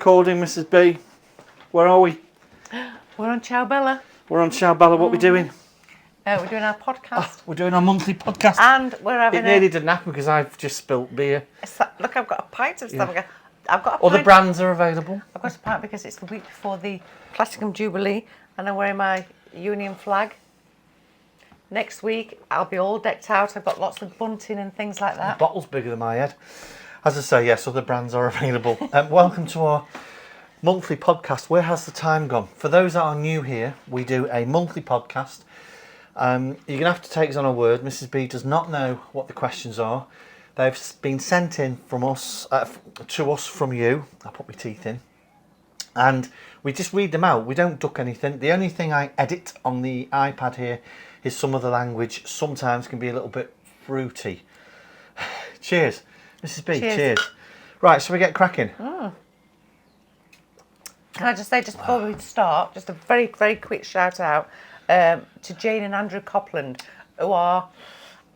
recording, Mrs. B. Where are we? We're on Ciao Bella. We're on Ciao Bella. What are we doing? We're doing our podcast. We're doing our monthly podcast. And we're having It nearly didn't happen because I've just spilt beer. Look, I've got a pint of something. I've got a pint. Other brands are available. I've got a pint because it's the week before the Platinum Jubilee and I'm wearing my Union flag. Next week, I'll be all decked out. I've got lots of bunting and things like that. The bottle's bigger than my head. As I say, yes, other brands are available. Welcome to our monthly podcast. Where has the time gone? For those that are new here, we do a monthly podcast. You're going to have to take us on our word. Mrs. B does not know what the questions are. They've been sent in from us, to us from you. I'll put my teeth in. And we just read them out. We don't duck anything. The only thing I edit on the iPad here is some of the language. Sometimes can be a little bit fruity. Cheers. Mrs. B, cheers. Right, so we get cracking. Can I just say, just before we start, just a very, very quick shout out to Jane and Andrew Copland, who are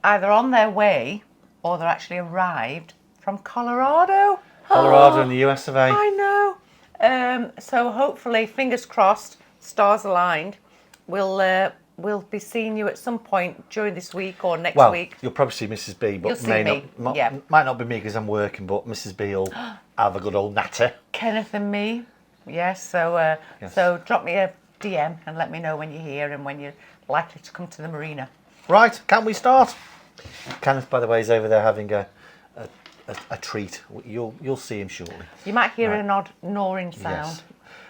either on their way or they're actually arrived from Colorado. Colorado in the US of A. I know. So hopefully, fingers crossed, stars aligned, we'll be seeing you at some point during this week or next week. You'll probably see Mrs. B, but You'll might not be me because I'm working, but Mrs. B will have a good old natter. Kenneth and me, yes. So drop me a DM and let me know when you're here and when you're likely to come to the marina. Right, can we start? Kenneth, by the way, is over there having a treat. You'll see him shortly. You might hear an odd gnawing sound. Yes.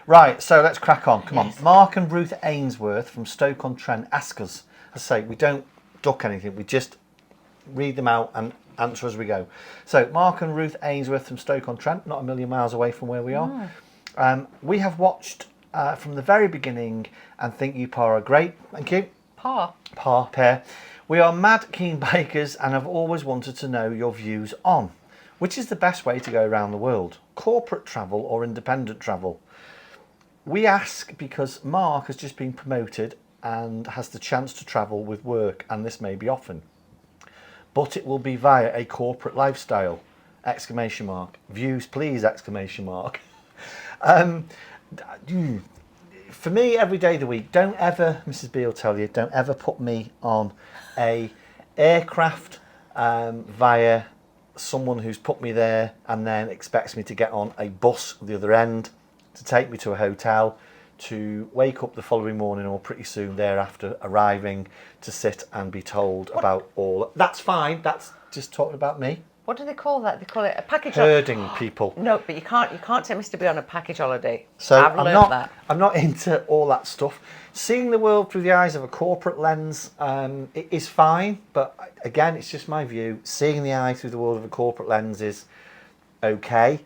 Right, so let's crack on. Come on. Mark and Ruth Ainsworth from Stoke-on-Trent ask us. As I say, we don't duck anything. We just read them out and answer as we go. So, Mark and Ruth Ainsworth from Stoke-on-Trent, not a million miles away from where we are. We have watched from the very beginning and think you pair are great. Thank you. Pair. We are mad keen bikers and have always wanted to know your views on which is the best way to go around the world, corporate travel or independent travel. We ask because Mark has just been promoted and has the chance to travel with work, and this may be often. But it will be via a corporate lifestyle! Exclamation mark. Views please! Exclamation mark. For me, every day of the week, don't ever, Mrs. B will tell you, don't ever put me on a aircraft via someone who's put me there and then expects me to get on a bus at the other end to take me to a hotel, to wake up the following morning or pretty soon thereafter arriving to sit and be told about all. That's fine. That's just talking about me. What do they call that? They call it a package herding people. No, but you can't take Mr. B on a package holiday. So I've learned that. I'm not into all that stuff. Seeing the world through the eyes of a corporate lens it is fine, but again, it's just my view. Seeing the eye through the world of a corporate lens is okay.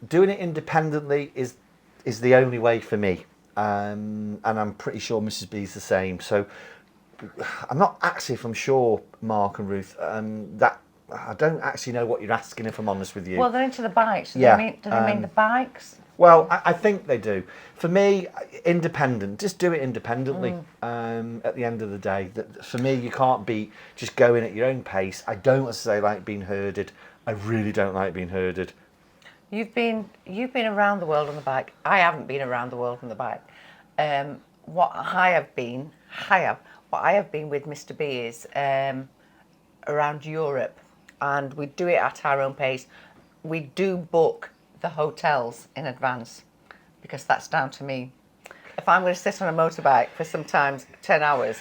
Doing it independently is the only way for me, and I'm pretty sure Mrs. B's the same. So I'm not actually, if I'm sure, Mark and Ruth, that I don't actually know what you're asking, if I'm honest with you. Well, they're into the bikes. Do they mean the bikes? Well, I think they do. For me, independent. Just do it independently. At the end of the day, for me, you can't be just going at your own pace. I don't, as I say, like being herded. I really don't like being herded. You've been around the world on the bike. I haven't been around the world on the bike. What I have been with Mr. B is around Europe, and we do it at our own pace. We do book the hotels in advance because that's down to me. If I'm going to sit on a motorbike for sometimes 10 hours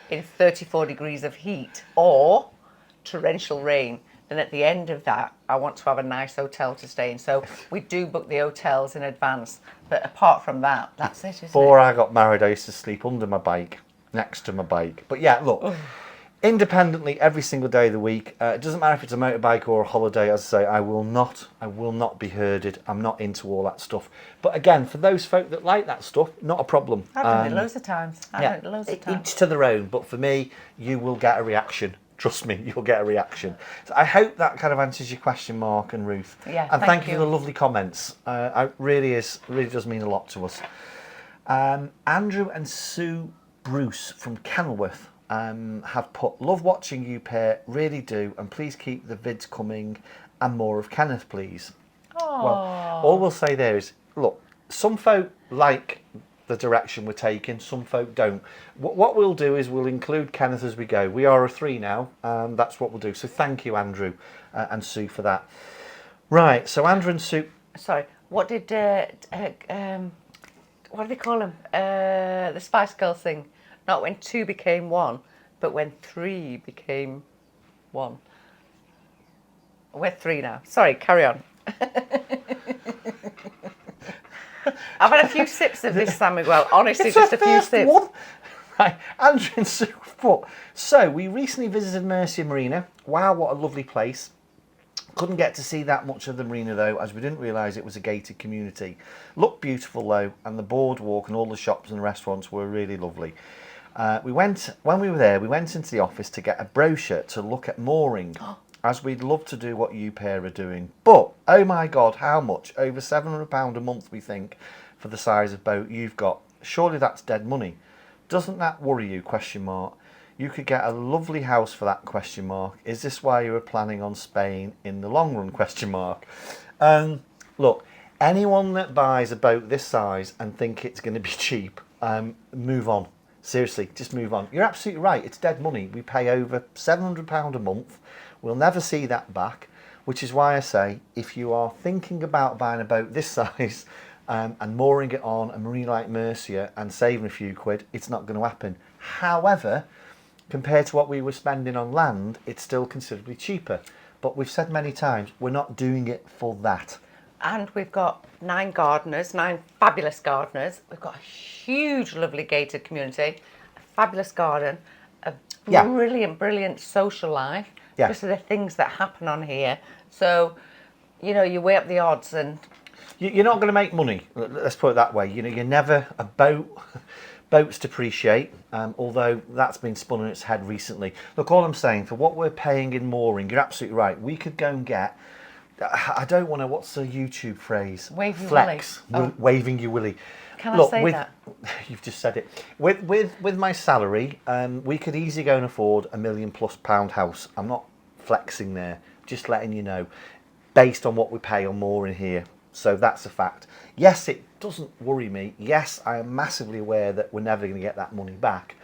in 34 degrees of heat or torrential rain, then at the end of that, I want to have a nice hotel to stay in. So we do book the hotels in advance. But apart from that, that's it, isn't it? Before I got married, I used to sleep under my bike, next to my bike. But yeah, look, independently every single day of the week. It doesn't matter if it's a motorbike or a holiday. As I say, I will not be herded. I'm not into all that stuff. But again, for those folk that like that stuff, not a problem. I've done it loads of times. Each to their own. But for me, you will get a reaction. Trust me, you'll get a reaction. So I hope that kind of answers your question, Mark and Ruth. Yeah, and thank you for the lovely comments. It really does mean a lot to us. Andrew and Sue Bruce from Kenilworth have put, love watching you pair, really do, and please keep the vids coming and more of Kenneth, please. Aww. Well, all we'll say there is look, some folk like the direction we're taking, some folk don't. What we'll do is we'll include Kenneth as we go. We are a 3 now, and that's what we'll do. So thank you, Andrew and Sue, for that. Right, so Andrew and Sue. Sorry, what did what do they call them? The Spice Girls sing. Not when 2 became 1, but when 3 became 1. We're 3 now. Sorry, carry on. I've had a few sips of this San Miguel. Honestly, It's just our a few first sips. one. Right, Andrew and Sue foot. So we recently visited Murcia Marina. Wow, what a lovely place. Couldn't get to see that much of the marina though, as we didn't realise it was a gated community. Looked beautiful though, and the boardwalk and all the shops and restaurants were really lovely. When we were there, we went into the office to get a brochure to look at mooring, as we'd love to do what you pair are doing. But, oh my God, how much? Over £700 a month, we think, for the size of boat you've got. Surely that's dead money. Doesn't that worry you? Question mark. You could get a lovely house for that? Question mark. Is this why you were planning on Spain in the long run? Question mark. Look, anyone that buys a boat this size and think it's going to be cheap, move on. Seriously, just move on. You're absolutely right. It's dead money. We pay over £700 a month. We'll never see that back, which is why I say if you are thinking about buying a boat this size and mooring it on a marina like Murcia and saving a few quid, it's not going to happen. However, compared to what we were spending on land, it's still considerably cheaper. But we've said many times, we're not doing it for that. And we've got 9 gardeners, 9 fabulous gardeners. We've got a huge, lovely gated community, a fabulous garden, a brilliant social life. Yeah. Because of the things that happen on here. So, you know, you weigh up the odds and... You're not going to make money, let's put it that way. You know, you're never a boat. Boats depreciate, although that's been spun on its head recently. Look, all I'm saying, for what we're paying in mooring, you're absolutely right. We could go and get... I don't want to... What's the YouTube phrase? Wave your Flex. willy. Waving your willy. Can I say that? You've just said it. With my salary, we could easily go and afford £1 million+ house. I'm not flexing there, just letting you know, based on what we pay on mooring here. So that's a fact. Yes, it doesn't worry me. Yes, I am massively aware that we're never going to get that money back.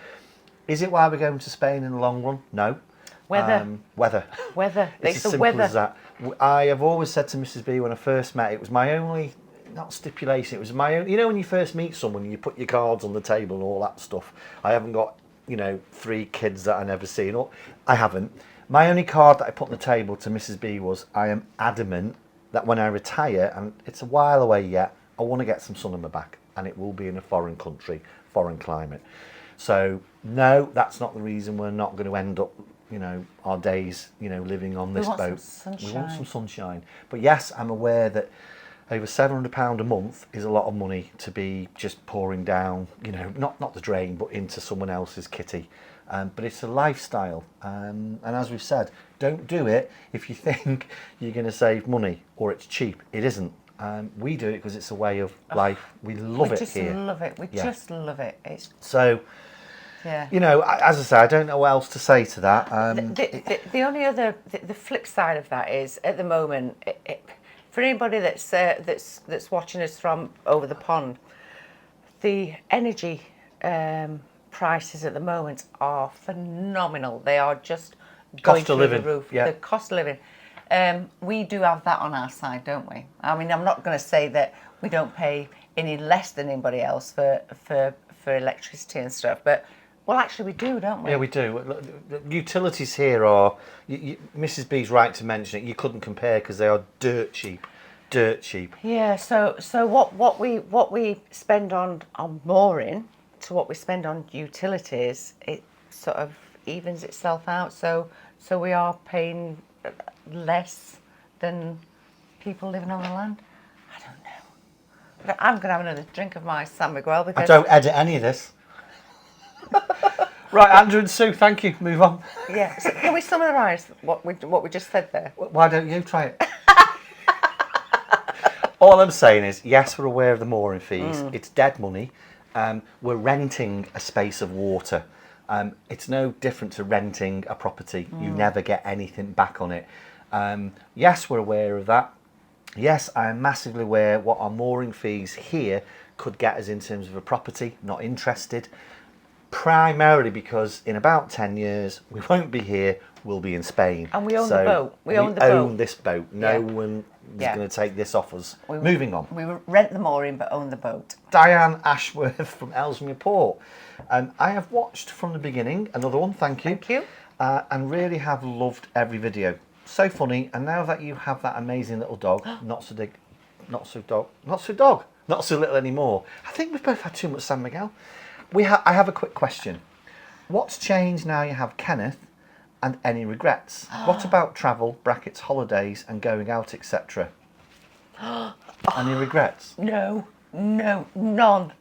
Is it why we're going to Spain in the long run? No. Weather. Weather. It's as simple as that. I have always said to Mrs. B when I first met, it was my only... not stipulation, it was my own... You know when you first meet someone, you put your cards on the table and all that stuff. I haven't got, 3 kids that I never see. I haven't. My only card that I put on the table to Mrs. B was, I am adamant that when I retire, and it's a while away yet, I want to get some sun on my back, and it will be in a foreign country, foreign climate. So, no, that's not the reason we're not going to end up, our days, living on this boat. We want some sunshine. But yes, I'm aware that over £700 a month is a lot of money to be just pouring down, not the drain, but into someone else's kitty. But it's a lifestyle. And as we've said, don't do it if you think you're going to save money or it's cheap. It isn't. We do it because it's a way of life. We love it here. We just love it. It's so, yeah. As I say, I don't know what else to say to that. The only other, the flip side of that is, at the moment, for anybody that's watching us from over the pond, the energy prices at the moment are phenomenal. They are just going through the roof. Yeah. The cost of living. We do have that on our side, don't we? I mean, I'm not going to say that we don't pay any less than anybody else for electricity and stuff, but well, actually, we do, don't we? Yeah, we do. The utilities here are. Mrs. B's right to mention it. You couldn't compare because they are dirt cheap. Dirt cheap. Yeah. So what we spend on mooring to what we spend on utilities, it sort of evens itself out. So we are paying less than people living on the land. I don't know. But I'm going to have another drink of my San Miguel because I don't edit any of this. Right, Andrew and Sue, thank you. Move on. Yeah. So can we summarise what we just said there? Why don't you try it? All I'm saying is, yes, we're aware of the mooring fees. It's dead money. We're renting a space of water. It's no different to renting a property. You never get anything back on it. Yes, we're aware of that. Yes, I am massively aware what our mooring fees here could get us in terms of a property. Not interested. Primarily because in about 10 years we won't be here, we'll be in Spain. And we own the boat. We own the own boat. this boat. No Yeah. one is Yeah. going to take this off us. Moving on. We rent the mooring but own the boat. Diane Ashworth from Ellesmere Port. I have watched from the beginning, another one, thank you. Thank you. And really have loved every video. So funny, and now that you have that amazing little dog, not so little anymore. I think we've both had too much San Miguel. I have a quick question. What's changed now you have Kenneth, and any regrets? What about travel, brackets, holidays, and going out, etc.? Any regrets? No, none.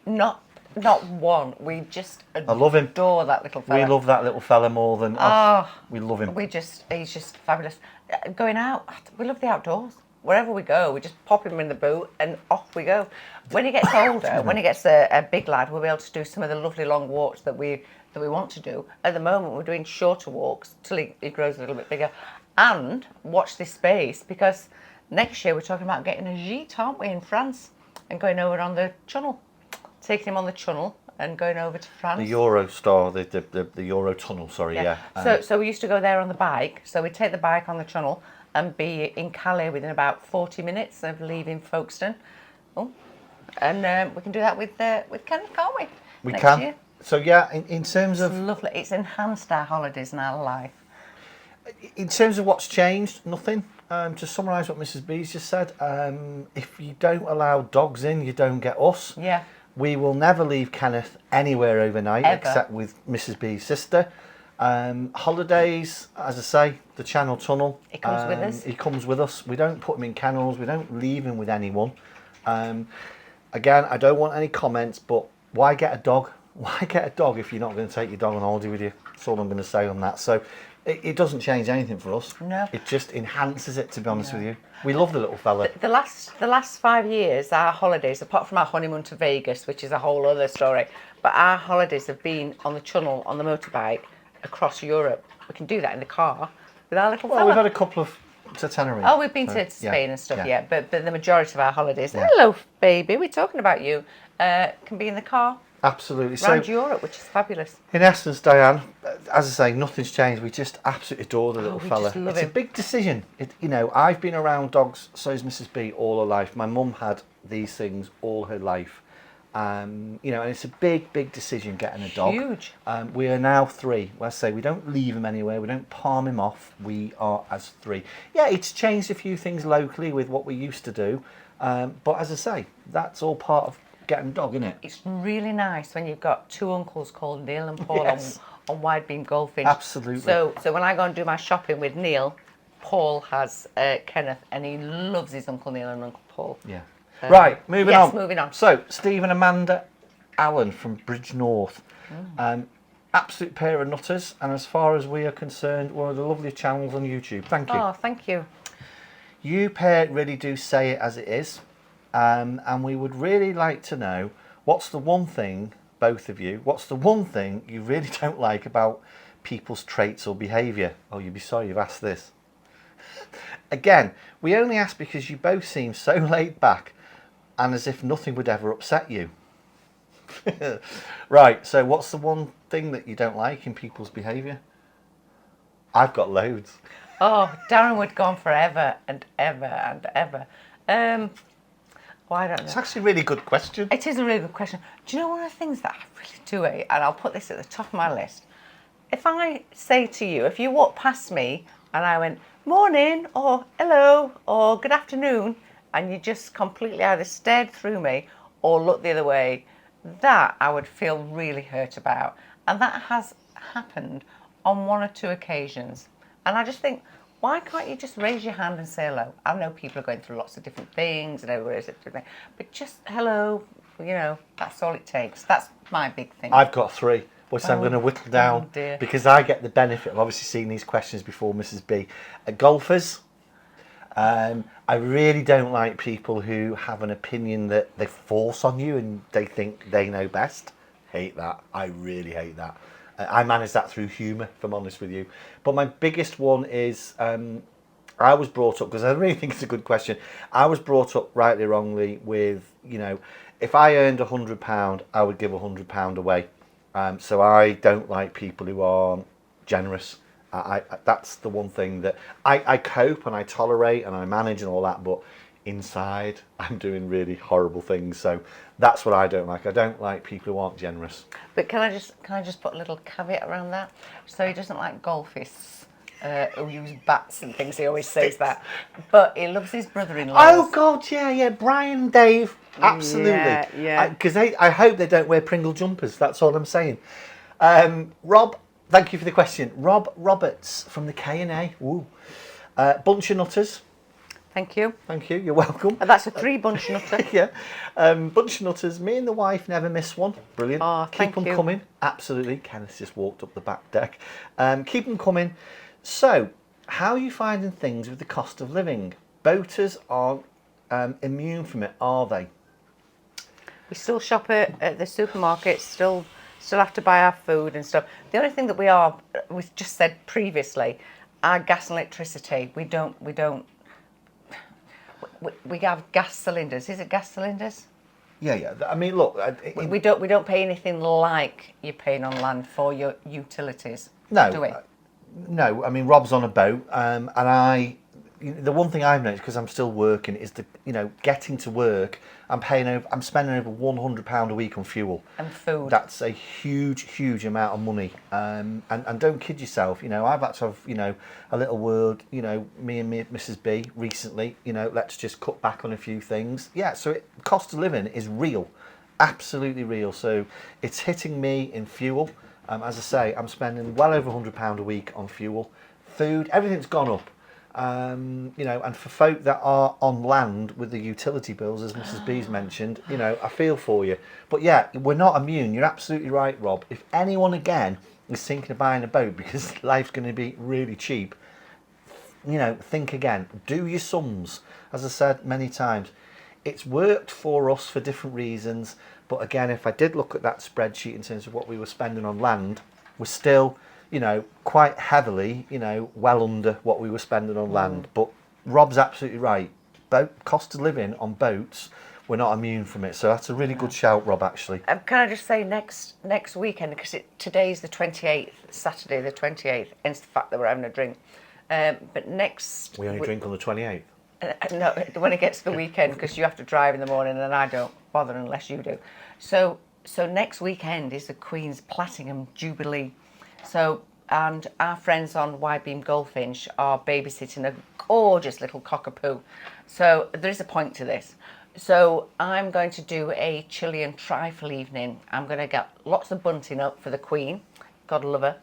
Not one. We just I love him. adore that little fella. We love that little fella more than... we love him. He's just fabulous. Going out, we love the outdoors. Wherever we go, we just pop him in the boot and off we go. When he gets older, when he gets a big lad, we'll be able to do some of the lovely long walks that we want to do. At the moment, we're doing shorter walks till he grows a little bit bigger. And watch this space, because next year we're talking about getting a gîte, aren't we, in France, and going over on the Channel, taking him on the Channel and going over to France. The Eurostar, the Euro Tunnel, sorry, yeah. So we used to go there on the bike. So we'd take the bike on the Channel and be in Calais within about 40 minutes of leaving Folkestone. And we can do that with Ken, can't we? We Next can. year. So yeah, in terms of... It's lovely. It's enhanced our holidays and our life. In terms of what's changed, nothing. To summarise what Mrs. B's just said, if you don't allow dogs in, you don't get us. Yeah. We will never leave Kenneth anywhere overnight, Ever. except with Mrs. B's sister. Holidays, as I say, the Channel Tunnel. He comes with us. He comes with us. We don't put him in kennels. We don't leave him with anyone. Again, I don't want any comments, but why get a dog? Why get a dog if you're not going to take your dog on holiday with you? That's all I'm going to say on that. So it doesn't change anything for us. No. It just enhances it, to be honest with you. We love the little fella. The last 5 years, our holidays, apart from our honeymoon to Vegas, which is a whole other story, but our holidays have been on the Channel, on the motorbike, across Europe. We can do that in the car with our little fella. Well, we've had a couple of to Tenerife. Oh, we've been to Spain and stuff, yeah. But the majority of our holidays, Yeah. hello, baby, we're talking about you, can be in the car Absolutely. around So, Europe, which is fabulous. in essence, Diane, as I say, nothing's changed. We just absolutely adore the little we fella. just love It's him. a big decision. I've been around dogs, so has Mrs. B, all her life. My mum had these things all her life. And it's a big decision getting a dog. Huge. We are now 3. Well, I say we don't leave him anywhere. We don't palm him off. We are as 3. Yeah, it's changed a few things locally with what we used to do. But as I say, that's all part of getting a dog, isn't it? It's really nice when you've got 2 uncles called Neil and Paul Yes. on Wide Beam Goldfinch. Absolutely. So when I go and do my shopping with Neil, Paul has Kenneth, and he loves his Uncle Neil and Uncle Paul. Yeah. Right, moving on. Yes, moving on. So, Steve and Amanda Allen from Bridge North. Absolute pair of nutters, and as far as we are concerned, one of the loveliest channels on YouTube. Thank you. Oh, thank you. You pair really do say it as it is, and we would really like to know what's the one thing, both of you, what's the one thing you really don't like about people's traits or behaviour? Oh, you'd be sorry you've asked this. Again, we only ask because you both seem so laid back and as if nothing would ever upset you. Right, so what's the one thing that you don't like in people's behaviour? I've got loads. Oh, Darren would go on forever and ever and ever. Well, I don't know. It's actually a really good question. It is a really good question. Do you know one of the things that I really do hate, and I'll put this at the top of my list? If I say to you, if you walk past me and I went, morning, or hello, or good afternoon, and you just completely either stared through me or looked the other way, that I would feel really hurt about. And that has happened on 1 or 2 occasions. And I just think, why can't you just raise your hand and say hello? I know people are going through lots of different things and everybody's different, but just hello, that's all it takes. That's my big thing. I've got 3, which I'm going to whittle down dear. because I get the benefit of obviously seeing these questions before Mrs. B. Golfers. I really don't like people who have an opinion that they force on you and they think they know best. Hate that. I really hate that. I manage that through humour, if I'm honest with you. But my biggest one is I was brought up, because I really think it's a good question, I was brought up rightly or wrongly with, if I earned £100, I would give £100 away. So I don't like people who aren't generous. That's the one thing that I cope and I tolerate and I manage and all that, but inside I'm doing really horrible things. So that's what I don't like. I don't like people who aren't generous. But can I just put a little caveat around that? So he doesn't like golfists who use bats and things. He always says that, but he loves his brother-in-law. Oh God, yeah, Brian, Dave, absolutely. Yeah. Because I hope they don't wear Pringle jumpers. That's all I'm saying. Rob, thank you for the question. Rob Roberts from the K&A. Ooh. Bunch of nutters. Thank you. Thank you. You're welcome. That's a 3 bunch nutter. Yeah. Bunch of nutters. Me and the wife never miss one. Brilliant. Oh, keep them you. coming. Absolutely. Kenneth just walked up the back deck. Keep them coming. So, how are you finding things with the cost of living? Boaters aren't immune from it, are they? We still shop at the supermarket, still have to buy our food and stuff. The only thing that we just said previously, our gas and electricity, we have gas cylinders. Is it gas cylinders? Yeah. I mean, look, We don't pay anything like you're paying on land for your utilities. No, do we? No. I mean, Rob's on a boat, and the one thing I've noticed, because I'm still working, is getting to work. I'm spending over £100 a week on fuel And food. That's a huge amount of money. And don't kid yourself. I've had to have a little word. Me and Mrs. B recently. Let's just cut back on a few things. Yeah. So cost of living is real, absolutely real. So it's hitting me in fuel. As I say, I'm spending well over £100 a week on fuel, food. Everything's gone up. And for folk that are on land with the utility bills, as Mrs. B's mentioned, I feel for you. But yeah, we're not immune. You're absolutely right, Rob. If anyone again is thinking of buying a boat because life's going to be really cheap, think again. Do your sums. As I said many times, it's worked for us for different reasons. But again, if I did look at that spreadsheet in terms of what we were spending on land, we're still quite heavily, well under what we were spending on land. But Rob's absolutely right. Cost of living on boats, we're not immune from it. So that's a really good shout, Rob, actually. Can I just say next weekend, because today's the 28th, Saturday the 28th, hence the fact that we're having a drink. But next... We only drink on the 28th. No, when it gets to the weekend, because you have to drive in the morning and I don't bother unless you do. So next weekend is the Queen's Platinum Jubilee. So, and our friends on Wide Beam Goldfinch are babysitting a gorgeous little cockapoo. So there is a point to this. So I'm going to do a Chilean trifle evening. I'm going to get lots of bunting up for the Queen, God love her,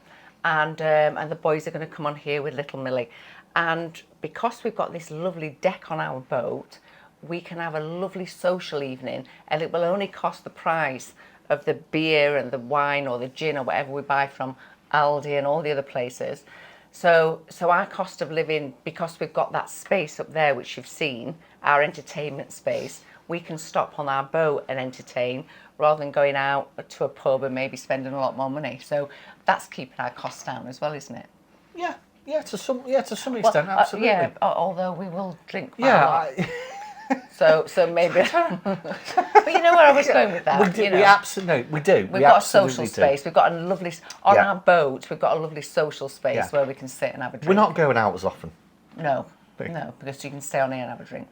and the boys are going to come on here with little Millie. And because we've got this lovely deck on our boat, we can have a lovely social evening, and it will only cost the price of the beer and the wine or the gin or whatever we buy from Aldi and all the other places. So our cost of living, because we've got that space up there which you've seen, our entertainment space, we can stop on our boat and entertain rather than going out to a pub and maybe spending a lot more money. So that's keeping our costs down as well, isn't it? Yeah, to some extent, absolutely. Although we will drink quite a lot. So maybe. But you know where I was going with that. We absolutely we do. We've got a social do. space. We've got a lovely our boat. We've got a lovely social space where we can sit and have a drink. We're not going out as often. No, because you can stay on here and have a drink.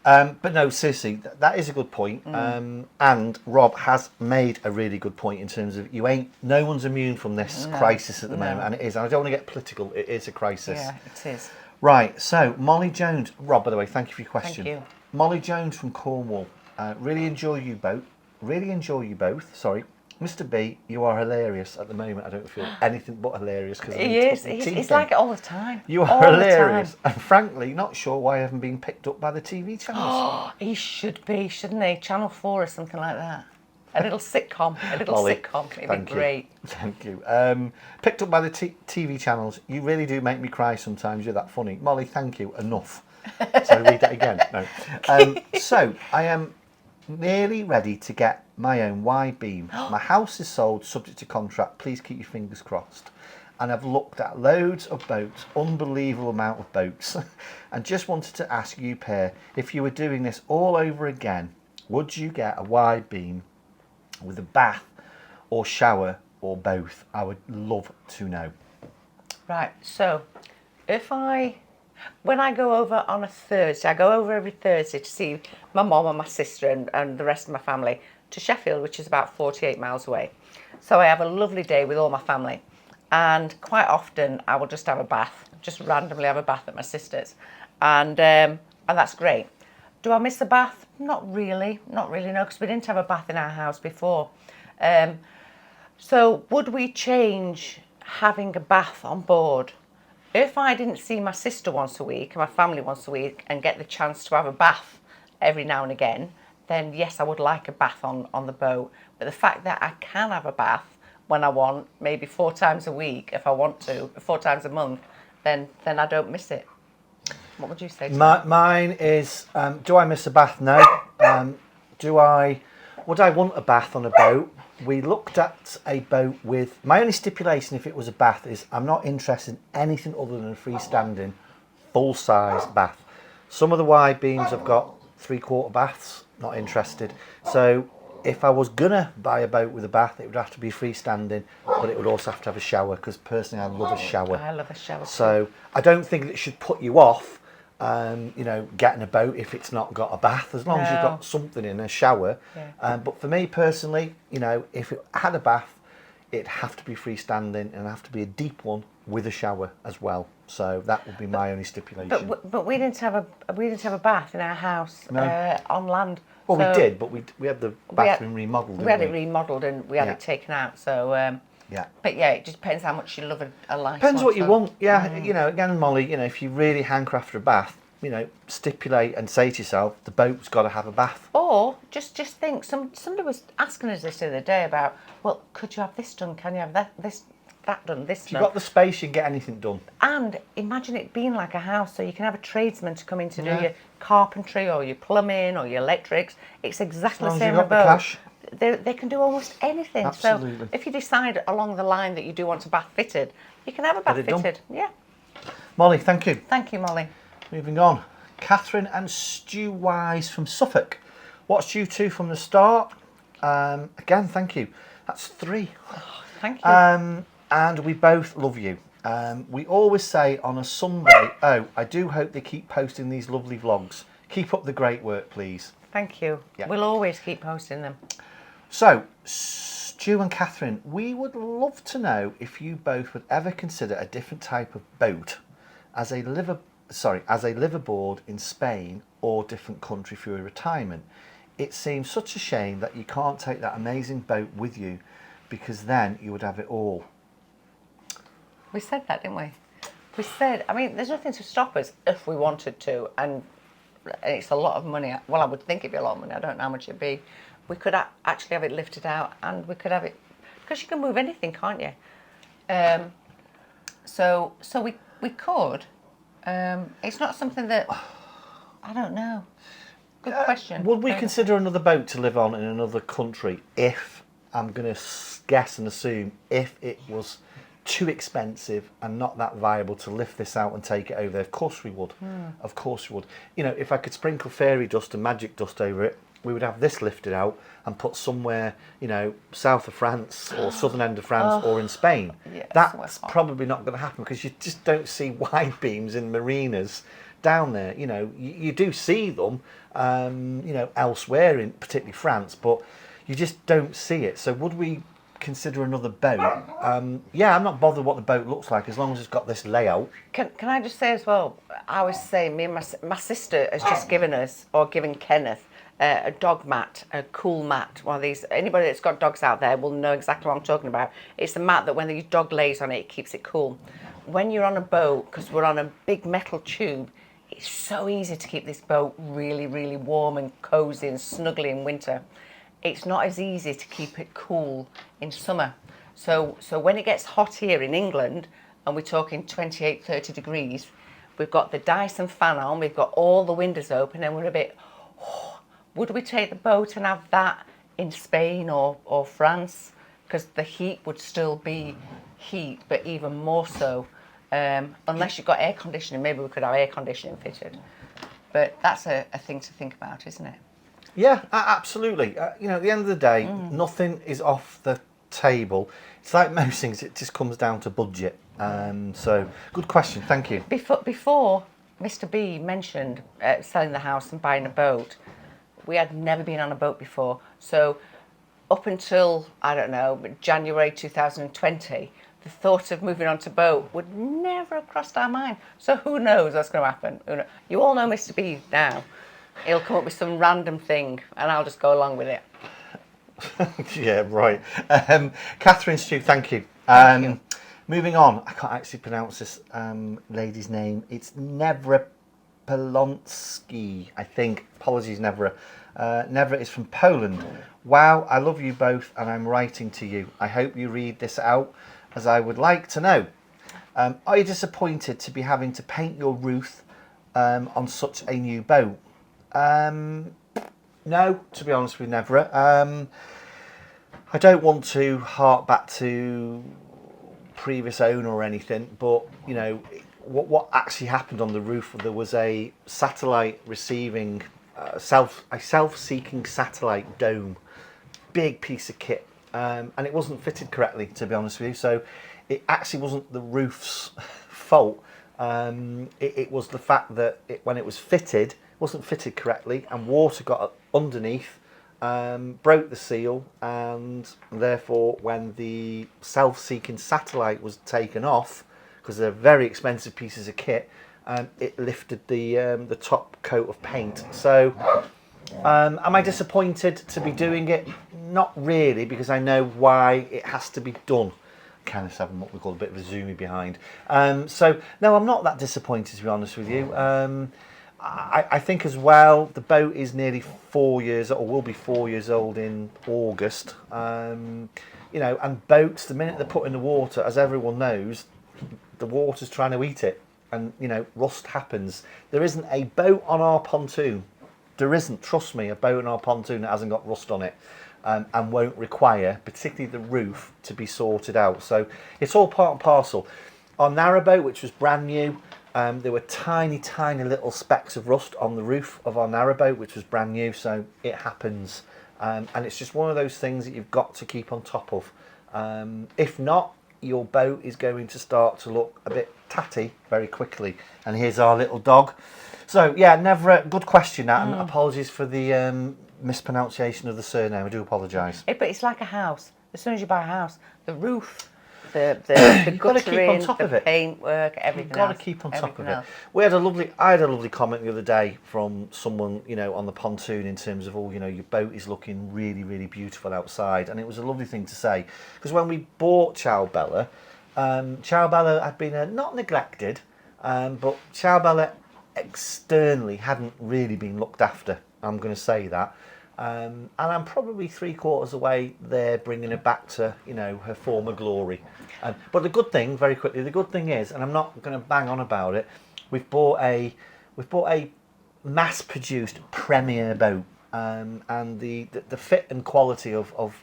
But no, seriously, that is a good point. And Rob has made a really good point in terms of no one's immune from this crisis at the moment, and it is. And I don't want to get political. It is a crisis. Yeah, it is. Right. So Molly Jones, Rob, by the way, thank you for your question. Thank you. Molly Jones from Cornwall. Really enjoy you both. Sorry. Mr. B, you are hilarious at the moment. I don't feel anything but hilarious because he is. He's like it all the time. You are hilarious, and frankly, not sure why I haven't been picked up by the TV channels. Oh, he should be, shouldn't he? Channel 4 or something like that. A little sitcom. Molly, It'd be great. Thank you. Picked up by the TV channels. You really do make me cry sometimes. You're that funny, Molly. Thank you. Enough. So read that again. No. So I am nearly ready to get my own Y-beam. My house is sold subject to contract. Please keep your fingers crossed. and I've looked at loads of boats, unbelievable amount of boats, and just wanted to ask you, pair, if you were doing this all over again, would you get a wide beam with a bath or shower or both? I would love to know. Right, so when I go over on a Thursday, I go over every Thursday to see my mum and my sister and the rest of my family to Sheffield, which is about 48 miles away. So I have a lovely day with all my family. And quite often I will just have a bath, just randomly have a bath at my sister's. And that's great. Do I miss a bath? Not really, no, because we didn't have a bath in our house before. So would we change having a bath on board? If I didn't see my sister once a week and my family once a week and get the chance to have a bath every now and again, then yes, I would like a bath on the boat. But the fact that I can have a bath when I want, maybe 4 times a week if I want to, 4 times a month, then I don't miss it. What would you say to that? Mine is, do I miss a bath? No. Would I want a bath on a boat? We looked at a boat with, my only stipulation if it was a bath is I'm not interested in anything other than a freestanding full-size bath. Some of the wide beams have got 3/4 baths, not interested. So if I was gonna buy a boat with a bath, it would have to be freestanding, but it would also have to have a shower, because personally I love a shower. I love a shower too. So I don't think it should put you off, getting a boat if it's not got a bath, as long as you've got something in a shower. Yeah. But for me personally, if it had a bath, it'd have to be freestanding and it'd have to be a deep one with a shower as well. So that would be my only stipulation. But we didn't have a bath in our house on land. Well, so we did, but we had the bathroom remodelled. We had it remodelled and we had it taken out. So yeah. But yeah, it just depends how much you love a life. Depends what you want. Yeah, again, Molly, if you really hanker after a bath, stipulate and say to yourself, the boat's got to have a bath. Or just think. Somebody was asking us this the other day about, well, could you have this done? Can you have that done? This If done? you've got the space, you can get anything done. And imagine it being like a house, so you can have a tradesman to come in to do your carpentry or your plumbing or your electrics. It's exactly the same as long as you've got the cash. They can do almost anything. Absolutely. So if you decide along the line that you do want a bath fitted, you can have a bath fitted. Yeah. Molly, thank you. Thank you, Molly. Moving on. Catherine and Stu Wise from Suffolk. Watched you two from the start. Again, thank you. That's 3. Thank you. And we both love you. We always say on a Sunday, I do hope they keep posting these lovely vlogs. Keep up the great work, please. Thank you. Yeah. We'll always keep posting them. So, Stu and Catherine, we would love to know if you both would ever consider a different type of boat as a liveaboard in Spain or different country for your retirement. It seems such a shame that you can't take that amazing boat with you, because then you would have it all. We said that, didn't we? We said, there's nothing to stop us if we wanted to, and it's a lot of money. Well, I would think it'd be a lot of money. I don't know how much it'd be. We could actually have it lifted out, and we could have it, because you can move anything, can't you? So we could. It's not something that, I don't know. Good question. Would we consider another boat to live on in another country if, I'm going to guess and assume, if it was too expensive and not that viable to lift this out and take it over there? Of course we would. Of course we would. If I could sprinkle fairy dust and magic dust over it, we would have this lifted out and put somewhere, south of France or southern end of France or in Spain. Yes, That's probably not going to happen, because you just don't see wide beams in marinas down there. You do see them, elsewhere, in particularly France, but you just don't see it. So would we consider another boat? I'm not bothered what the boat looks like, as long as it's got this layout. Can I just say as well, I was saying, me and my sister has just given Kenneth a dog mat, a cool mat. One of these, anybody that's got dogs out there will know exactly what I'm talking about. It's a mat that when the dog lays on it, it keeps it cool. When you're on a boat, because we're on a big metal tube, it's so easy to keep this boat really, really warm and cosy and snuggly in winter. It's not as easy to keep it cool in summer. So when it gets hot here in England, and we're talking 28, 30 degrees, we've got the Dyson fan on, we've got all the windows open, and we're a bit, would we take the boat and have that in Spain or France? Because the heat would still be heat, but even more so, unless you've got air conditioning, maybe we could have air conditioning fitted. But that's a thing to think about, isn't it? Yeah, absolutely. You know, at the end of the day, nothing is off the table. It's like most things; it just comes down to budget. So, good question. Thank you. Before Mr. B mentioned selling the house and buying a boat, we had never been on a boat before. So up until, I don't know, January 2020, the thought of moving on to boat would never have crossed our mind. So who knows what's going to happen? You all know Mr. B now. He'll come up with some random thing and I'll just go along with it. Yeah, right. Catherine Stew, thank you. Thank you. Moving on, I can't actually pronounce this lady's name. It's Nevra Polonsky, I think. Apologies, Nevra. Nevra is from Poland. Wow, I love you both and I'm writing to you. I hope you read this out as I would like to know. Are you disappointed to be having to paint your roof on such a new boat? No, to be honest with Nevra. I don't want to hark back to previous owner or anything, but you know what actually happened on the roof. There was a satellite receiving a self-seeking satellite dome, big piece of kit, and it wasn't fitted correctly, to be honest with you. So it actually wasn't the roof's fault. It was the fact that when it was fitted, it wasn't fitted correctly, and water got underneath. Broke the seal, and therefore when the self-seeking satellite was taken off, because they're very expensive pieces of kit, it lifted the top coat of paint. So am I disappointed to be doing it? Not really, because I know why it has to be done. Kind of having what we call a bit of a zoomy behind. So no, I'm not that disappointed, to be honest with you. I think as well, the boat is nearly 4 years, or will be 4 years old in August. You know, and boats, the minute they're put in the water, as everyone knows, the water's trying to eat it, and you know, rust happens. There isn't a boat on our pontoon. There isn't, trust me, a boat on our pontoon that hasn't got rust on it, and won't require, particularly the roof, to be sorted out. So it's all part and parcel. Our narrowboat, which was brand new. There were tiny little specks of rust on the roof of our narrowboat, which was brand new, so it happens. And it's just one of those things that you've got to keep on top of. If not, your boat is going to start to look a bit tatty very quickly. And here's our little dog. So, yeah, never good question, that, and apologies for the mispronunciation of the surname. I do apologise. But it's like a house. As soon as you buy a house, the roof, the You've got to keep on guttering, top the of it. paintwork, everything You've got else. to keep on top of everything it. else. I had a lovely comment the other day from someone, you know, on the pontoon, in terms of, oh, you know, your boat is looking really beautiful outside, and it was a lovely thing to say, because when we bought Ciao Bella had been not neglected, but Ciao Bella externally hadn't really been looked after. I'm going to say that. And I'm probably 3/4 away there, bringing her back to, you know, her former glory. But the good thing, very quickly, the good thing is, and I'm not going to bang on about it, we've bought a mass-produced premier boat, and the fit and quality of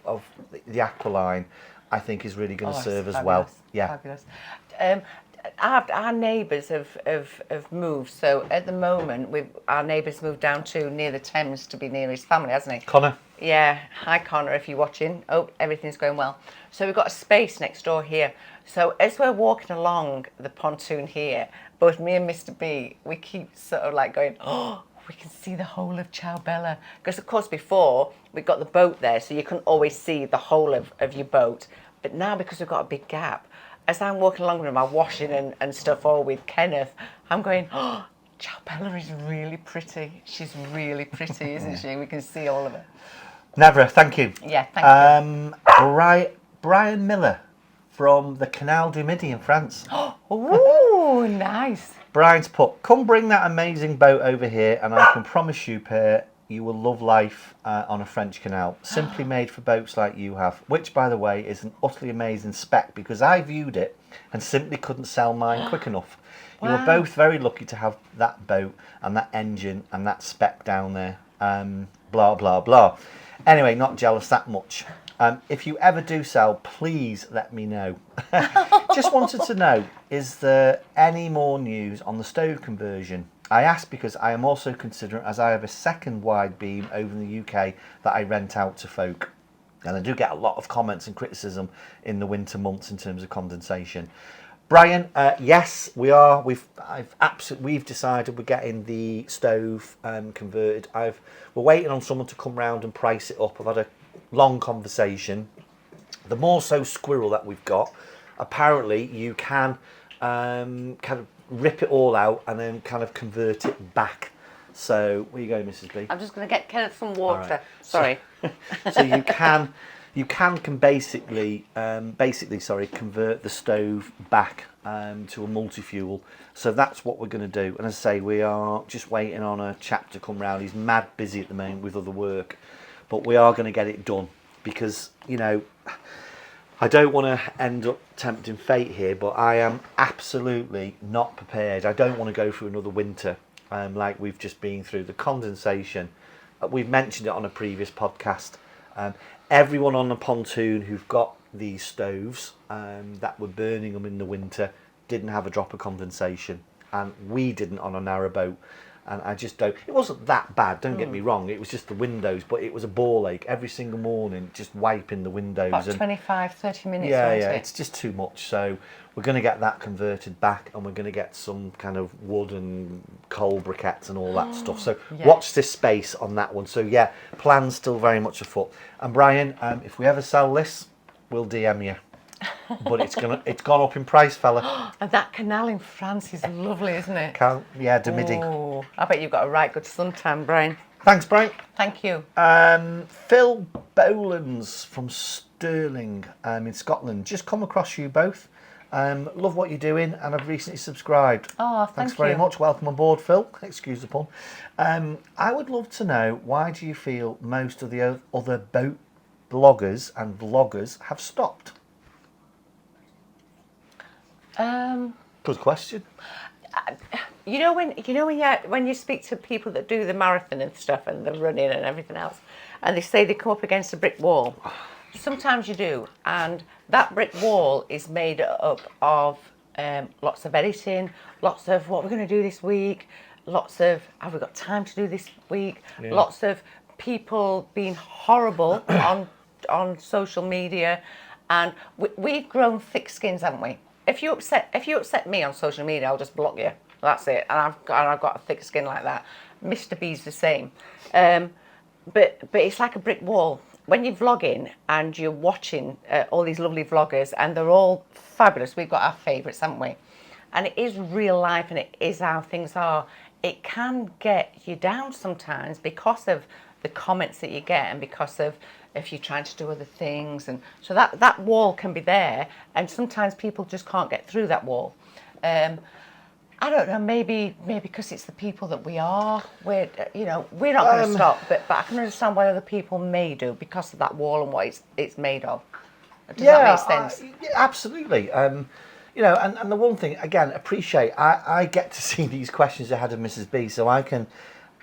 the Aqualine, I think, is really going to serve as well. Yeah. Fabulous. Our neighbours have moved, so at the moment our neighbour's moved down to near the Thames to be near his family, hasn't he? Connor. Yeah, hi Connor, if you're watching. Oh, everything's going well. So we've got a space next door here. So as we're walking along the pontoon here, both me and Mr. B, we keep sort of like going, oh, we can see the whole of Ciao Bella. Because of course before we got the boat there, so you couldn't always see the whole of your boat. But now, because we've got a big gap, as I'm walking along with my washing and stuff, all with Kenneth, I'm going, oh, Ciao Bella is really pretty. She's really pretty, isn't she? We can see all of it. Never, thank you. Yeah, thank you. Brian Miller from the Canal du Midi in France. Ooh, nice. Brian's put, come bring that amazing boat over here, and I can promise you, Per, you will love life on a French canal. Simply made for boats like you have. Which, by the way, is an utterly amazing spec, because I viewed it and simply couldn't sell mine quick enough. You were both very lucky to have that boat and that engine and that spec down there. Blah, blah, blah. Anyway, not jealous that much. If you ever do sell, please let me know. Just wanted to know, is there any more news on the stove conversion? I ask because I am also considering, as I have a second wide beam over in the UK that I rent out to folk. And I do get a lot of comments and criticism in the winter months in terms of condensation. Brian, yes, we are. We've decided we're getting the stove converted. We're waiting on someone to come round and price it up. I've had a long conversation. The more so squirrel that we've got, apparently you can kind of rip it all out and then kind of convert it back. So where you go, Mrs. B? I'm just going to get Kenneth some water. Right. Sorry. So you can basically convert the stove back to a multi-fuel. So that's what we're going to do. And as I say, we are just waiting on a chap to come round. He's mad busy at the moment with other work, but we are going to get it done because, you know, I don't want to end up tempting fate here, but I am absolutely not prepared. I don't want to go through another winter like we've just been through. The condensation, we've mentioned it on a previous podcast. Everyone on the pontoon who've got these stoves that were burning them in the winter didn't have a drop of condensation, and we didn't on a narrowboat. And I just don't. It wasn't that bad. Don't get me wrong. It was just the windows, but it was a ball ache every single morning, just wiping the windows. About 25, 30 minutes. Yeah, wasn't yeah. it? It's just too much. So we're going to get that converted back, and we're going to get some kind of wood and coal briquettes and all that stuff. So Yes. watch this space on that one. So yeah, plans still very much afoot. And Brian, if we ever sell this, we'll DM you. But it's gone up in price, fella. And that canal in France is lovely, isn't it? De Midi. Oh, I bet you've got a right good suntan, Brian. Thanks, Brian. Thank you. Phil Bolans from Stirling in Scotland. Just come across you both. Love what you're doing, and I've recently subscribed. Oh, Thanks very much. Welcome on board, Phil. Excuse the pun. I would love to know, why do you feel most of the other boat bloggers and vloggers have stopped? Good question. When you speak to people that do the marathon and stuff and the running and everything else, and they say they come up against a brick wall. Sometimes you do, and that brick wall is made up of lots of editing, lots of what we're going to do this week, lots of have we got time to do this week, lots of people being horrible on social media, and we've grown thick skins, haven't we? If you upset me on social media, I'll just block you. That's it. And I've got a thick skin like that. Mr. B's the same. But it's like a brick wall. When you're vlogging and you're watching all these lovely vloggers, and they're all fabulous. We've got our favourites, haven't we? And it is real life, and it is how things are. It can get you down sometimes because of the comments that you get, and because of if you're trying to do other things, and so that wall can be there, and sometimes people just can't get through that wall. I don't know, maybe because it's the people that we are. We're not going to stop, but I can understand why other people may do because of that wall and what it's made of. Does that make sense? Yeah, absolutely. And the one thing, again, appreciate, I get to see these questions ahead of Mrs. B, so I can,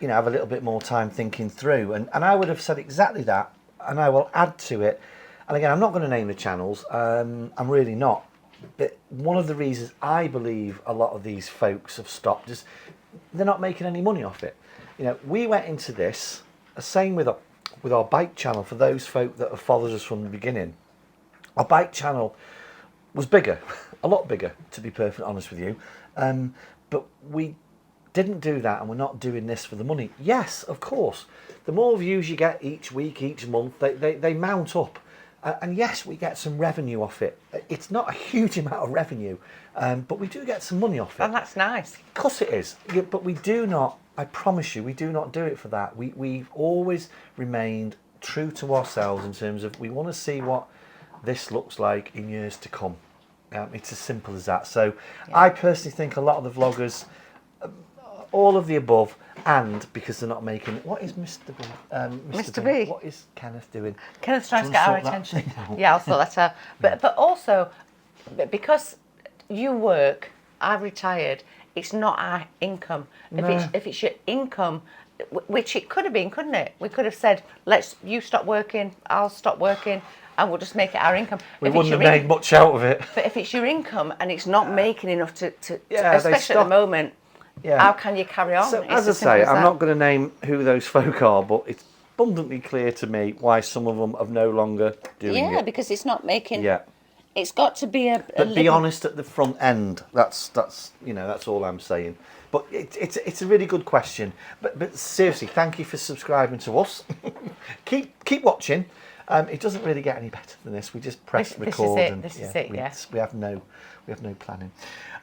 have a little bit more time thinking through. And I would have said exactly that, and I will add to it. And again, I'm not going to name the channels. I'm really not. But one of the reasons I believe a lot of these folks have stopped is they're not making any money off it. We went into this, same with our bike channel. For those folk that have followed us from the beginning, our bike channel was bigger, a lot bigger, to be perfectly honest with you. But we didn't do that, and we're not doing this for the money. Yes, of course, the more views you get each week, each month, they mount up. And yes, we get some revenue off it. It's not a huge amount of revenue, but we do get some money off it. And that's nice. Of course it is. Yeah, but we do not, I promise you, we do not do it for that. We've always remained true to ourselves in terms of we want to see what this looks like in years to come. It's as simple as that. So yeah. I personally think a lot of the vloggers, all of the above, and because they're not making it. What is Mr. B? Mr. B. What is Kenneth doing? Kenneth's trying to get our attention. Yeah, I'll sort that out. But also, because you work, I've retired, it's not our income. No. If it's your income, which it could have been, couldn't it? We could have said, you stop working, I'll stop working, and we'll just make it our income. We If wouldn't it's have your made much out of it. But if it's your income and it's not making enough to Yeah, they especially at the stop. moment, Yeah. how can you carry on? So, It's as I simple say, as I'm that. not going to name who those folk are, but it's abundantly clear to me why some of them are no longer doing Yeah, it. because it's not making. Yeah. It's got to be a But be living- honest at the front end. That's that's all I'm saying. But it's a really good question. But seriously, thank you for subscribing to us. keep watching. It doesn't really get any better than this. We just press This is record it, and this is it, yeah. we have no planning.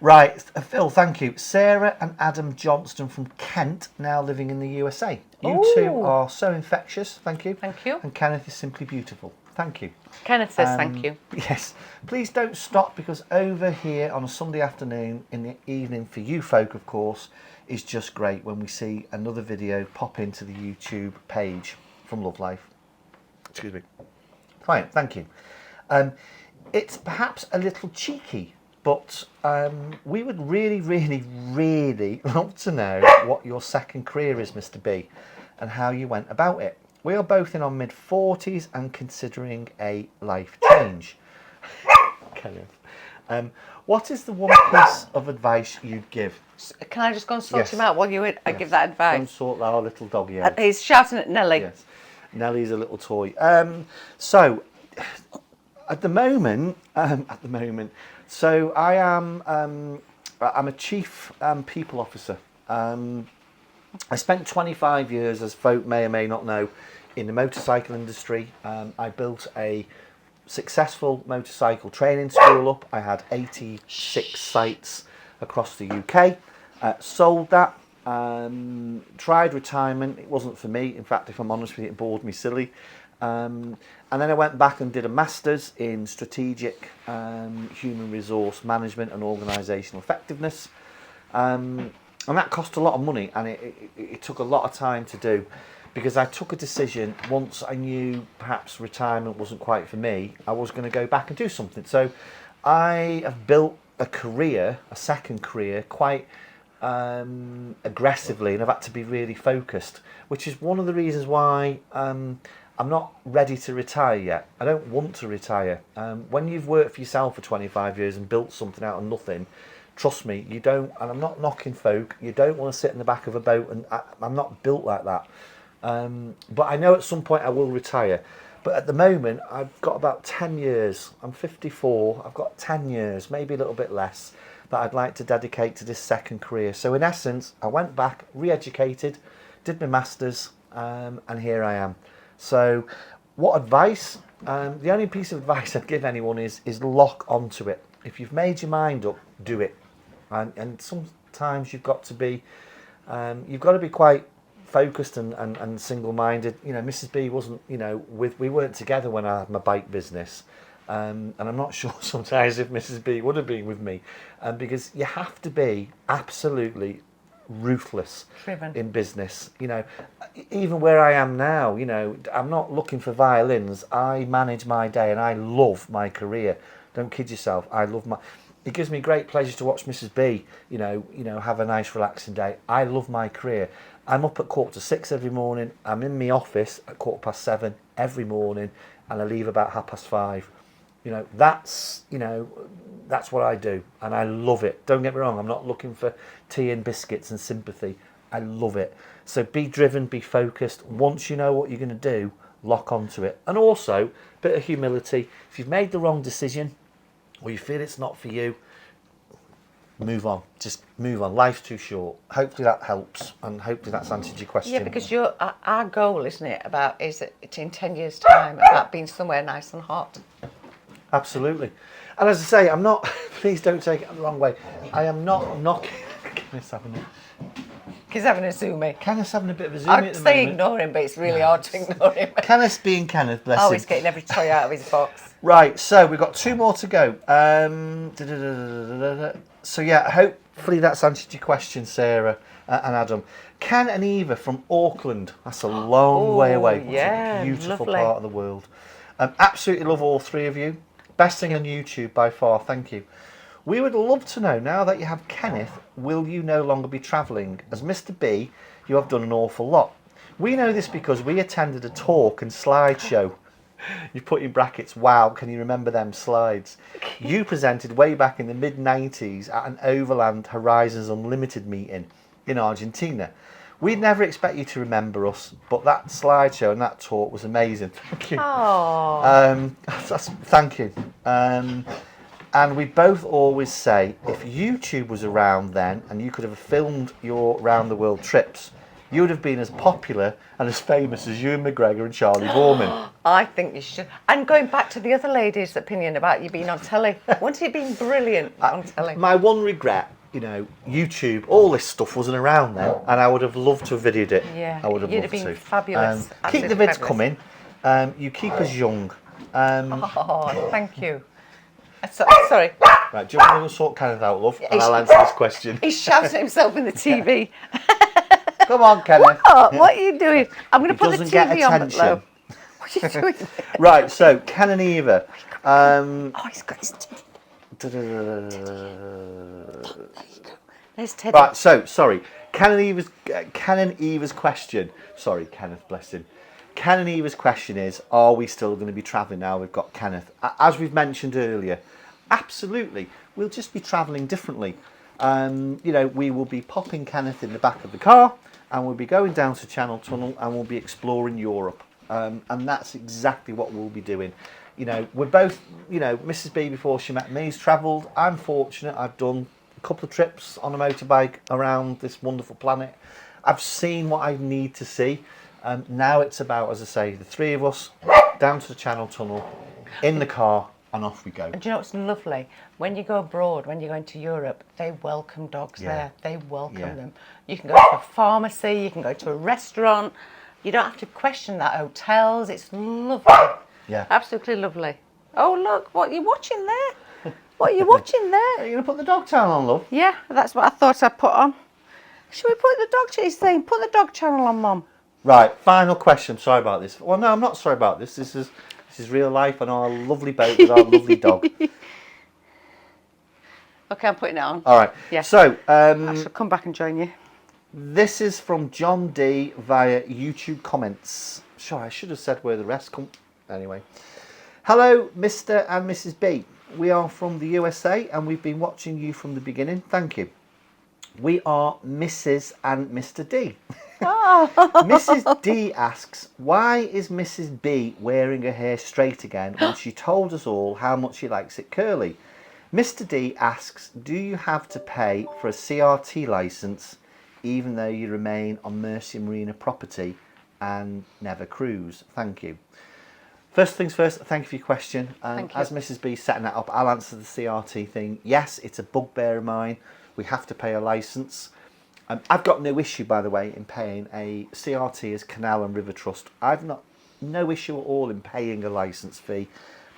Right, Phil, thank you. Sarah and Adam Johnston from Kent, now living in the USA. You two Ooh. are so infectious. Thank you. Thank you. And Kenneth is simply beautiful. Thank you. Kenneth says thank you. Yes. Please don't stop, because over here on a Sunday afternoon in the evening for you folk, of course, is just great when we see another video pop into the YouTube page from Love Life. Excuse me. Fine, thank you. It's perhaps a little cheeky, but we would really, really, really love to know what your second career is, Mr. B, and how you went about it. We are both in our mid-40s and considering a life change. Kenneth, what is the one piece of advice you'd give? Can I just go and sort Yes. him out while you I give that Don't advice? sort our little doggy out. He's shouting at Nelly. Yes, Nellie's a little toy. So at the moment, so I am. I'm a chief people officer. I spent 25 years, as folk may or may not know, in the motorcycle industry. I built a successful motorcycle training school up. I had 86 sites across the UK. Sold that. Tried retirement. It wasn't for me. In fact, if I'm honest with you, it bored me silly. And then I went back and did a master's in strategic human resource management and organisational effectiveness. And that cost a lot of money, and it took a lot of time to do, because I took a decision once I knew perhaps retirement wasn't quite for me. I was going to go back and do something. So I have built a career, a second career, quite aggressively, and I've had to be really focused, which is one of the reasons why I'm not ready to retire yet. I don't want to retire. When you've worked for yourself for 25 years and built something out of nothing, trust me, you don't, and I'm not knocking folk, you don't want to sit in the back of a boat, and I'm not built like that. But I know at some point I will retire. But at the moment, I've got about 10 years. I'm 54. I've got 10 years, maybe a little bit less, that I'd like to dedicate to this second career. So in essence, I went back, re-educated, did my masters, and here I am. So what advice? The only piece of advice I'd give anyone is lock onto it. If you've made your mind up, do it. And sometimes you've got to be quite focused and single-minded. You know, Mrs. B wasn't, we weren't together when I had my bike business. And I'm not sure sometimes if Mrs. B would have been with me, because you have to be absolutely ruthless Driven. in business. Even where I am now, I'm not looking for violins. I manage my day and I love my career. Don't kid yourself. It gives me great pleasure to watch Mrs. B, have a nice relaxing day. I love my career. I'm up at 5:45 every morning. I'm in my office at 7:15 every morning, and I leave about 5:30. That's what I do, and I love it. Don't get me wrong. I'm not looking for tea and biscuits and sympathy. I love it. So be driven, be focused. Once you know what you're going to do, lock onto it. And also, a bit of humility. If you've made the wrong decision, or you feel it's not for you, move on. Just move on. Life's too short. Hopefully that helps, and hopefully that's answered your question. Yeah, because our goal, isn't it, is in 10 years' time about being somewhere nice and hot. Absolutely. And as I say, I'm not, please don't take it the wrong way, I am not knocking. He's having a zoomy. Kenneth's having a bit of a zoomy I'd at the say moment. ignore him, but it's really hard to ignore him. Kenneth's being Kenneth, bless Oh, him. he's getting every toy out of his box. Right, so we've got 2 more to go. So yeah, hopefully that's answered your question, Sarah and Adam. Ken and Eva from Auckland. That's a long way away. It's yeah, a beautiful lovely. part of the world. Absolutely love all 3 of you. Best thing on YouTube by far, thank you. We would love to know, now that you have Kenneth, will you no longer be travelling? As Mr. B, you have done an awful lot. We know this because we attended a talk and slideshow You put in brackets, wow, can you remember them slides? You presented way back in the mid-90s at an Overland Horizons Unlimited meeting in Argentina. We'd never expect you to remember us, but that slideshow and that talk was amazing. Thank you. Oh. Thank you. And we both always say, if YouTube was around then and you could have filmed your round the world trips, you would have been as popular and as famous as Ewan McGregor and Charlie Borman. I think you should. And going back to the other lady's opinion about you being on telly, wouldn't it have been brilliant on telly? My one regret, you know, YouTube, all this stuff wasn't around then, and I would have loved to have videoed it. Yeah, I would have you'd loved have been to. fabulous. Keep the Absolutely vids fabulous. coming. You keep us young. Oh, thank you. Sorry. Right, do you want to sort Kenneth out, love? And I'll answer this question. He's shouting himself in the TV. Come on, Kenneth. What are you doing? I'm going to put the doesn't get TV on attention. low. What are you doing? Right, so Ken and Eva. Oh, he's got his TV. There you go. There's Teddy. Right, so sorry. Ken and Eva's question. Sorry, Kenneth, bless him. Ken and Eva's question is: are we still going to be travelling now? We've got Kenneth. As we've mentioned earlier, absolutely. We'll just be travelling differently. You know, we will be popping Kenneth in the back of the car, and we'll be going down to Channel Tunnel, and we'll be exploring Europe. And that's exactly what we'll be doing. You know, we're both. You know, Mrs. B before she met me has travelled. I'm fortunate. I've done a couple of trips on a motorbike around this wonderful planet. I've seen what I need to see. Now it's about, as I say, the three of us down to the Channel Tunnel, in the car, and off we go. And do you know what's lovely? When you go abroad, when you go into Europe, they welcome dogs there. They welcome them. You can go to a pharmacy, you can go to a restaurant. You don't have to question that hotels. It's lovely. Yeah. Absolutely lovely. Oh, look, what are you watching there? What are you watching there? Are you going to put the dog channel on, love? Yeah, that's what I thought I'd put on. Should we put the dog channel? He's saying, put the dog channel on, Mum. Right, final question. Sorry about this. Well, no, I'm not sorry about this. This is real life on our lovely boat with our lovely dog. Okay, I'm putting it on. All right. Yeah. So, I shall come back and join you. this is from John D via YouTube comments. Sure, I should have said where the rest come. Anyway. Hello, Mr. and Mrs. B. We are from the USA and we've been watching you from the beginning. Thank you. We are Mrs. and Mr. D. Mrs. D asks, why is Mrs. B wearing her hair straight again when she told us all how much she likes it curly? Mr. D asks, do you have to pay for a CRT licence even though you remain on Mercia Marina property and never cruise? Thank you. First things first, thank you for your question. Thank you. As Mrs. B setting that up, I'll answer the CRT thing. Yes, it's a bugbear of mine. We have to pay a licence. I've got no issue, by the way, in paying a CRT as Canal and River Trust. I've no issue at all in paying a licence fee,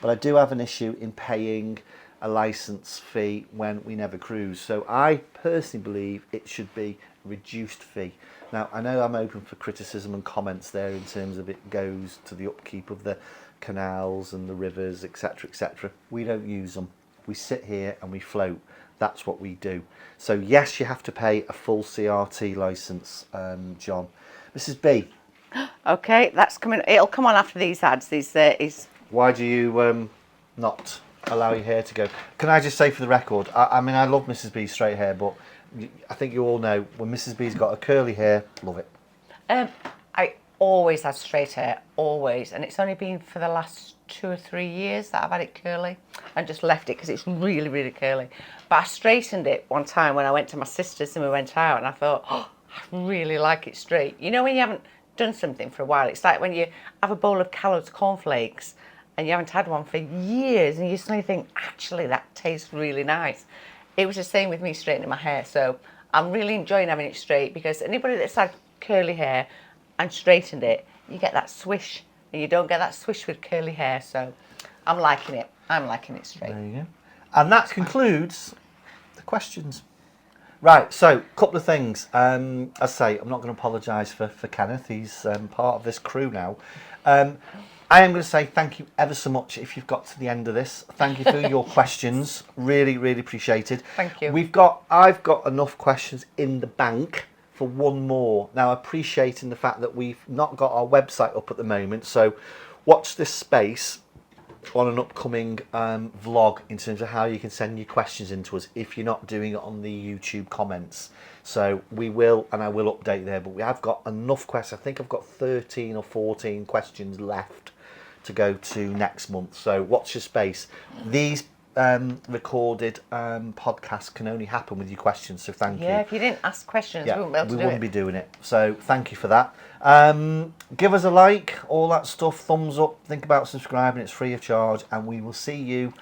but I do have an issue in paying a licence fee when we never cruise. So I personally believe it should be a reduced fee. Now, I know I'm open for criticism and comments there in terms of it goes to the upkeep of the canals and the rivers, etc., etc. We don't use them. We sit here and we float. That's what we do. So yes, you have to pay a full CRT licence, John. Mrs. B. Okay, that's coming. It'll come on after these ads. Why do you not allow your hair to go? Can I just say for the record, I mean, I love Mrs. B's straight hair, but I think you all know when Mrs. B's got a curly hair, love it. I always had straight hair, always, and it's only been for the last 2 or 3 years that I've had it curly and just left it because it's really, really curly. But I straightened it one time when I went to my sister's and we went out, and I thought, oh, I really like it straight. You know when you haven't done something for a while, it's like when you have a bowl of Kellogg's cornflakes and you haven't had one for years and you suddenly think, actually, that tastes really nice. It was the same with me straightening my hair, so I'm really enjoying having it straight because anybody that's had curly hair and straightened it, you get that swish, and you don't get that swish with curly hair, so I'm liking it. I'm liking it straight. There you go. And that concludes the questions. Right, so a couple of things. As I say, I'm not going to apologise for Kenneth. He's part of this crew now. I am going to say thank you ever so much if you've got to the end of this. Thank you for your questions. Really, really appreciated. Thank you. I've got enough questions in the bank for one more. Now, appreciating the fact that we've not got our website up at the moment, so watch this space on an upcoming vlog in terms of how you can send your questions into us if you're not doing it on the YouTube comments. So we will, and I will update there, but we have got enough questions. I think I've got 13 or 14 questions left to go to next month. So watch your space. These recorded podcasts can only happen with your questions, so thank you. Yeah, if you didn't ask questions, Yeah, we wouldn't be able to we do wouldn't it. be doing it. So thank you for that. Give us a like, all that stuff, thumbs up, think about subscribing, it's free of charge, and we will see you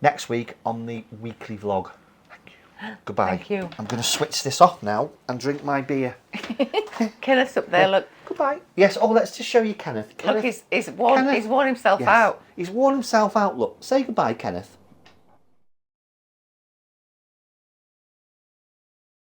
next week on the weekly vlog. Thank you. Goodbye. Thank you. I'm going to switch this off now and drink my beer. Kenneth's up there, look. Goodbye. Yes, oh, let's just show you Kenneth. Look, Kenneth, he's worn Kenneth. himself Yes. out. He's worn himself out, look. Say goodbye, Kenneth.